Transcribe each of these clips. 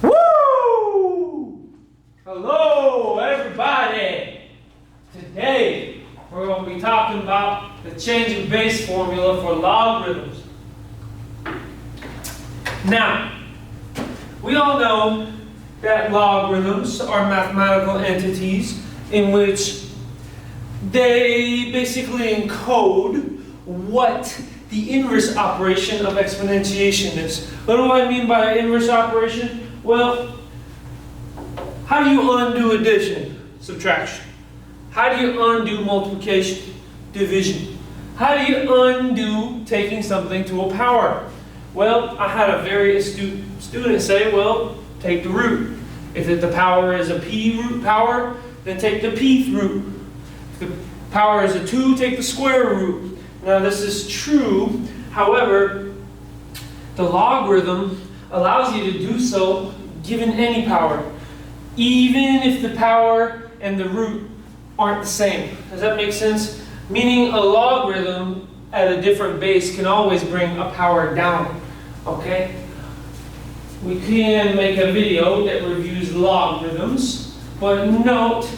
Woo! Hello, everybody! Today, we're going to be talking about the change of base formula for logarithms. Now, we all know that logarithms are mathematical entities in which they basically encode what the inverse operation of exponentiation is. What do I mean by inverse operation? Well, how do you undo addition, subtraction? How do you undo multiplication, division? How do you undo taking something to a power? Well, I had a very astute student say, well, take the root. If the power is a p root power, then take the pth root. If the power is a 2, take the square root. Now this is true, however, the logarithm allows you to do so given any power, even if the power and the root aren't the same. Does that make sense? Meaning a logarithm at a different base can always bring a power down, okay? We can make a video that reviews logarithms, but note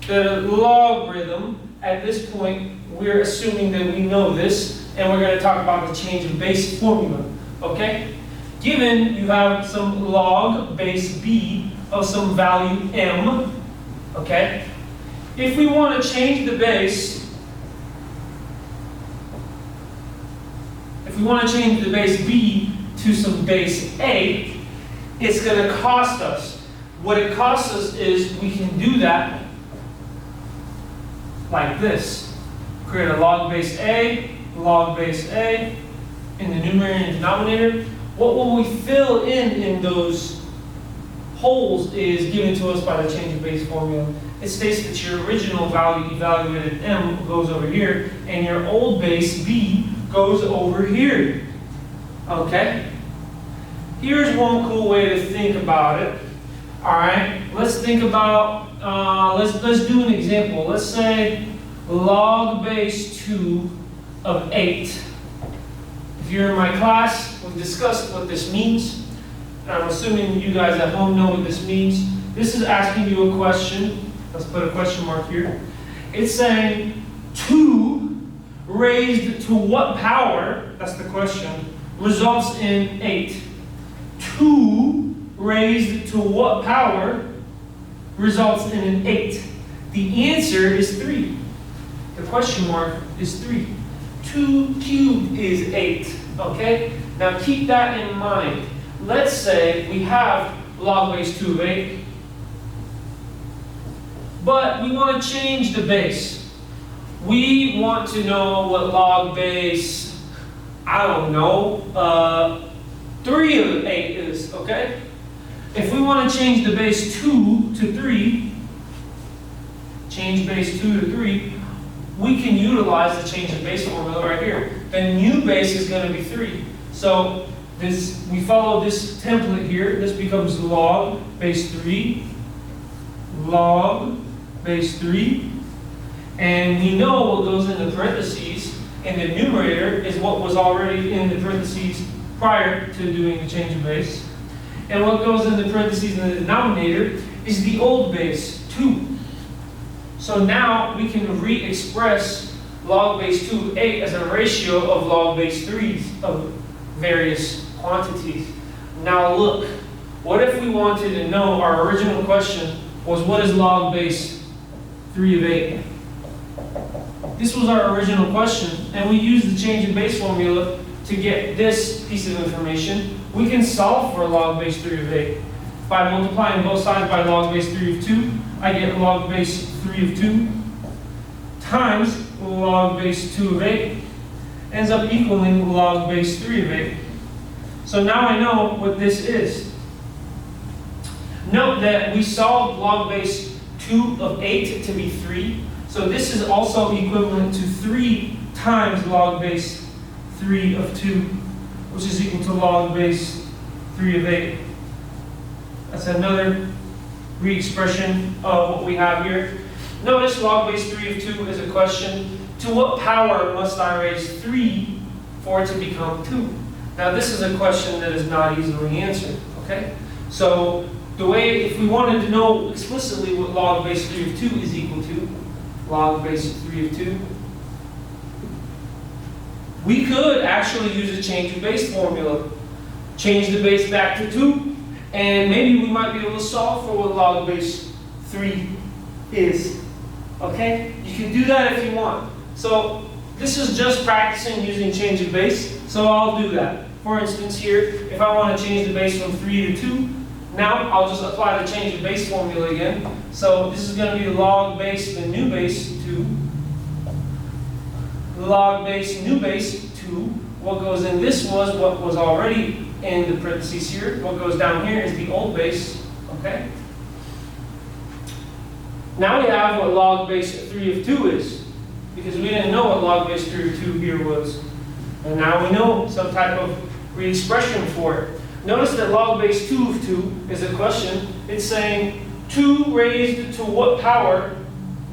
that a logarithm, at this point, we're assuming that we know this, and we're going to talk about the change of base formula, okay? Given you have some log base b of some value m, okay? If we want to change the base, b to some base a, it's going to cost us. What it costs us is we can do that like this. Create a log base a in the numerator and denominator. What will we fill in those holes is given to us by the change of base formula. It states that your original value evaluated m goes over here, and your old base b goes over here. Okay? Here's one cool way to think about it. Alright, let's think about, let's do an example. Let's say log base 2 of 8. If you're in my class, we've discussed what this means. I'm assuming you guys at home know what this means. This is asking you a question. Let's put a question mark here. It's saying 2 raised to what power, that's the question, results in 8. 2 raised to what power results in an 8? The answer is 3. The question mark is 3. 2 cubed is 8. Okay? Now keep that in mind. Let's say we have log base 2 of 8, but we want to change the base. We want to know what log base, I don't know, 3 of 8 is, okay? If we want to change the base 2 to 3, change base 2 to 3, we can utilize the change of base formula right here. The new base is going to be 3. So we follow this template here. This becomes log base 3, log base 3. And we know what goes in the parentheses in the numerator is what was already in the parentheses prior to doing the change of base. And what goes in the parentheses in the denominator is the old base, 2. So now we can re-express log base 2 of 8 as a ratio of log base 3s of various quantities. Now look, what if we wanted to know, our original question was what is log base 3 of 8? This was our original question, and we used the change in base formula to get this piece of information. We can solve for log base 3 of 8. By multiplying both sides by log base 3 of 2, I get log base 3 of 2 times log base 2 of 8 ends up equaling log base 3 of 8. So now I know what this is. Note that we solved log base 2 of 8 to be 3. So this is also equivalent to 3 times log base 3 of 2, which is equal to log base 3 of 8. That's another re-expression of what we have here. Notice log base 3 of 2 is a question. To what power must I raise 3 for it to become 2? Now this is a question that is not easily answered, okay? So the way, if we wanted to know explicitly what log base 3 of 2 is equal to, log base 3 of 2, we could actually use a change of base formula. Change the base back to 2, and maybe we might be able to solve for what log base 3 is. Okay? You can do that if you want. So this is just practicing using change of base, so I'll do that. For instance here, if I want to change the base from 3 to 2, now I'll just apply the change of base formula again. So this is going to be log base, the new base 2. Log base, new base 2. What goes in this was what was already in the parentheses here. What goes down here is the old base. Okay? Now we have what log base 3 of 2 is, because we didn't know what log base 3 of 2 here was. And now we know some type of re-expression for it. Notice that log base 2 of 2 is a question. It's saying 2 raised to what power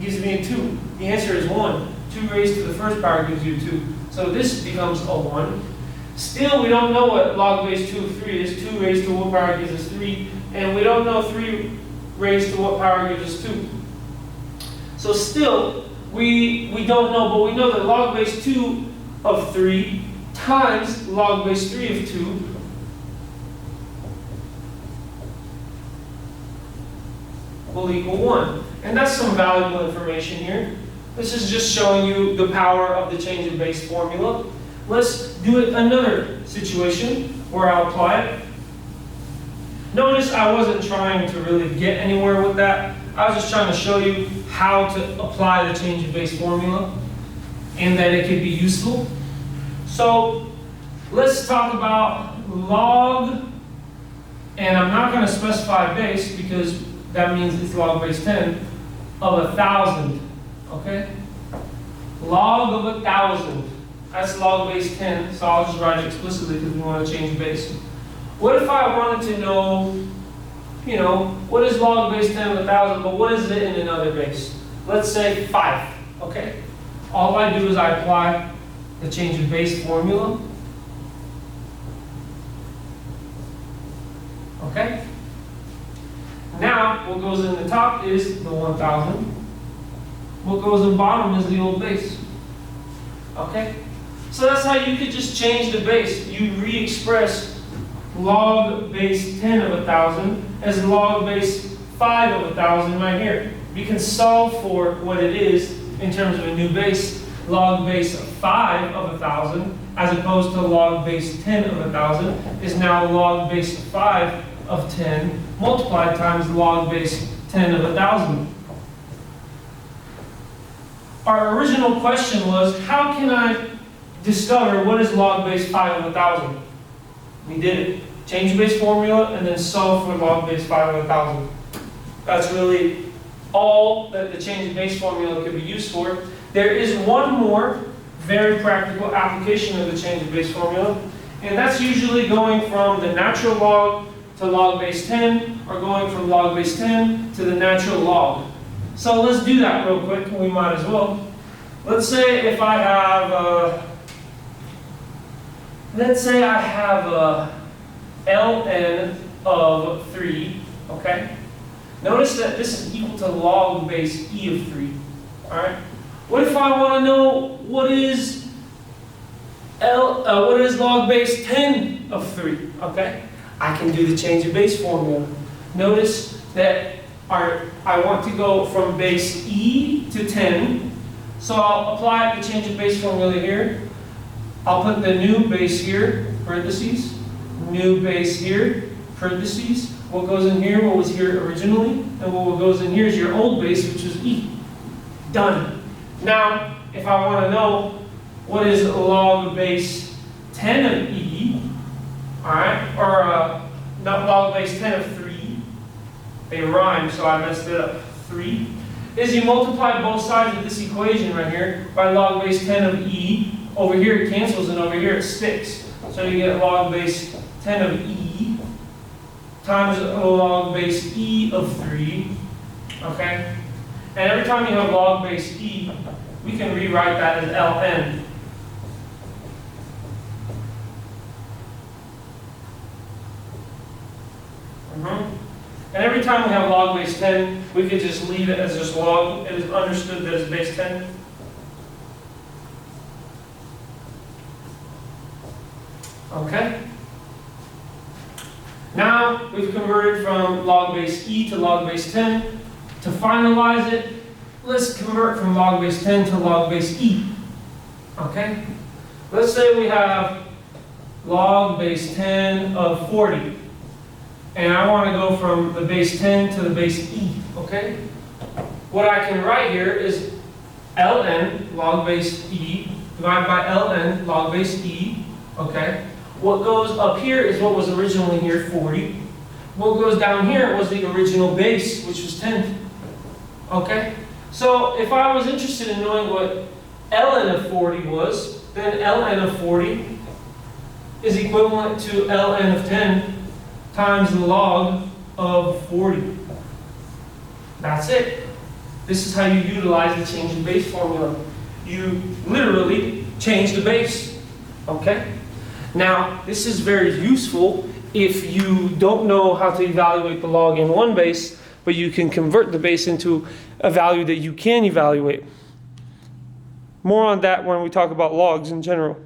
gives me a 2? The answer is 1. 2 raised to the first power gives you 2. So this becomes a 1. Still, we don't know what log base 2 of 3 is. 2 raised to what power gives us 3. And we don't know 3 raised to what power gives us 2. So still, we don't know, but we know that log base 2 of 3 times log base 3 of 2 will equal 1. And that's some valuable information here. This is just showing you the power of the change of base formula. Let's do it another situation where I'll apply it. Notice I wasn't trying to really get anywhere with that. I was just trying to show you how to apply the change of base formula and that it could be useful. So let's talk about log, and I'm not going to specify base because that means it's log base 10 of 1,000. Okay? Log of 1,000. That's log base 10, so I'll just write it explicitly because we want to change base. What if I wanted to know, what is log base 10 of 1,000, but what is it in another base? Let's say 5. Okay? All I do is I apply the change of base formula. Okay? Now, what goes in the top is the 1,000. What goes in the bottom is the old base. Okay? So that's how you could just change the base. You re-express log base 10 of 1,000 as log base 5 of 1,000 right here. We can solve for what it is in terms of a new base. Log base 5 of 1,000 as opposed to log base 10 of 1,000 is now log base 5 of 10 multiplied times log base 10 of 1,000. Our original question was, how can I discover what is log base 5 of 1,000? We did it. Change base formula and then solve for log base 5 of 1,000. That's really all that the change of base formula could be used for. There is one more very practical application of the change of base formula, and that's usually going from the natural log to log base 10, or going from log base 10 to the natural log. So let's do that real quick, we might as well. Let's say if I have ln of 3, okay? Notice that this is equal to log base e of 3, all right? What if I want to know what is log base 10 of 3, okay? I can do the change of base formula. Notice that I want to go from base e to 10, so I'll apply the change of base formula here. I'll put the new base here, parentheses, new base here, parentheses. What goes in here, what was here originally, and what goes in here is your old base, which is e. Done. Now, if I want to know what is log base 10 of e, all right, or not log base 10 of 3, they rhyme, so I messed it up, 3, is you multiply both sides of this equation right here by log base 10 of e. Over here it cancels, and over here it sticks. So you get log base 10 of e times log base e of 3, okay? And every time you have log base e, we can rewrite that as ln. And every time we have log base 10, we could just leave it as just log. It is understood that it's base 10. Okay? Now we've converted from log base e to log base 10. To finalize it, let's convert from log base 10 to log base e. Okay? Let's say we have log base 10 of 40. And I want to go from the base 10 to the base e. Okay? What I can write here is ln log base e divided by ln log base e. Okay? What goes up here is what was originally here, 40. What goes down here was the original base, which was 10. Okay? So if I was interested in knowing what ln of 40 was, then ln of 40 is equivalent to ln of 10 times the log of 40. That's it. This is how you utilize the change in base formula. You literally change the base. Okay? Now, this is very useful if you don't know how to evaluate the log in one base, but you can convert the base into a value that you can evaluate. More on that when we talk about logs in general.